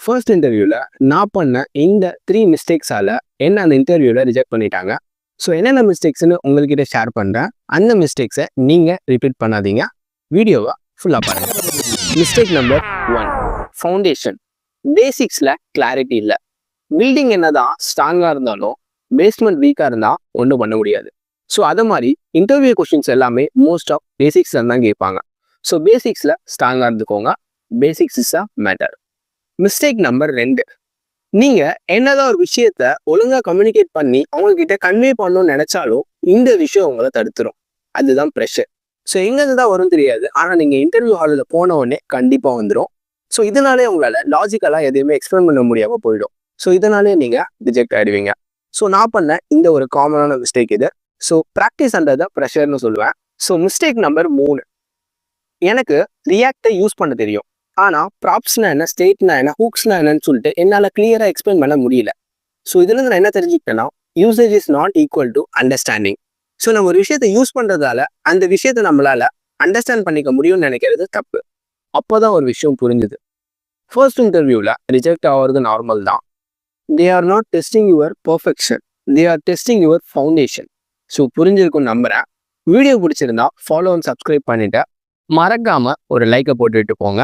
First இன்டர்வியூவில் நான் பண்ண இந்த 3 மிஸ்டேக்ஸால் என்ன அந்த இன்டர்வியூவில் ரிஜெக்ட் பண்ணிட்டாங்க. ஸோ என்னென்ன மிஸ்டேக்ஸ்னு உங்கள்கிட்ட ஷேர் பண்ணுறேன். அந்த மிஸ்டேக்ஸை நீங்கள் ரிப்பீட் பண்ணாதீங்க. வீடியோவை ஃபுல்லாக பாருங்கள். Mistake number 1, foundation. பேசிக்ஸில் கிளாரிட்டி இல்லை. பில்டிங் என்ன தான் ஸ்ட்ராங்காக இருந்தாலும் பேஸ்மெண்ட் வீக்காக இருந்தால் ஒன்றும் பண்ண முடியாது. ஸோ அதை மாதிரி இன்டர்வியூ கொஷின்ஸ் எல்லாமே மோஸ்ட் ஆஃப் பேசிக்ஸில் தான் கேட்பாங்க. ஸோ பேசிக்ஸில் ஸ்ட்ராங்காக இருந்துக்கோங்க. Basics is a matter. Mistake number 2, நீங்கள் என்னதான் ஒரு விஷயத்த ஒழுங்காக கம்யூனிகேட் பண்ணி அவங்கக்கிட்ட கன்வே பண்ணணும்னு நினச்சாலும் இந்த விஷயம் உங்களை தடுத்துரும். அதுதான் ப்ரெஷர். ஸோ எங்கேருந்து தான் வரும் தெரியாது, ஆனால் நீங்கள் இன்டர்வியூ ஹாலில் போன உடனே கண்டிப்பாக வந்துடும். ஸோ இதனாலே உங்களால் லாஜிக்கலாக எதையுமே எக்ஸ்பிளைன் பண்ண முடியாமல் போயிடும். ஸோ இதனாலே நீங்கள் ரிஜெக்ட் ஆகிடுவீங்க. ஸோ நான் பண்ண இந்த ஒரு காமனான மிஸ்டேக் இது. ஸோ ப்ராக்டிஸ் அண்டர் த ப்ரெஷர்னு சொல்லுவேன். ஸோ மிஸ்டேக் நம்பர் 3, எனக்கு ரியாக்டை யூஸ் பண்ண தெரியும், ஆனால் ப்ராப்ஸ்னா என்ன, ஸ்டேட்னா என்ன, ஹூக்ஸ்னா என்னன்னு சொல்லிட்டு என்னால் கிளியராக எக்ஸ்பிளைன் பண்ண முடியல. ஸோ இதுலேருந்து நான் என்ன தெரிஞ்சுக்கிட்டேன்னா, usage is not equal to understanding. So நம்ம ஒரு விஷயத்தை யூஸ் பண்ணுறதால அந்த விஷயத்தை நம்மளால் அண்டர்ஸ்டாண்ட் பண்ணிக்க முடியும்னு நினைக்கிறது தப்பு. அப்போ தான் ஒரு விஷயம் புரிஞ்சுது. ஃபர்ஸ்ட் இன்டர்வியூவில் ரிஜெக்ட் ஆகிறது நார்மல் தான். They are not testing your perfection, they are testing your foundation. So புரிஞ்சிருக்கும் நம்புகிறேன். வீடியோ பிடிச்சிருந்தா ஃபாலோ அண்ட் சப்ஸ்கிரைப் பண்ணிவிட்டு மறக்காமல் ஒரு லைக்கை போட்டுவிட்டு போங்க.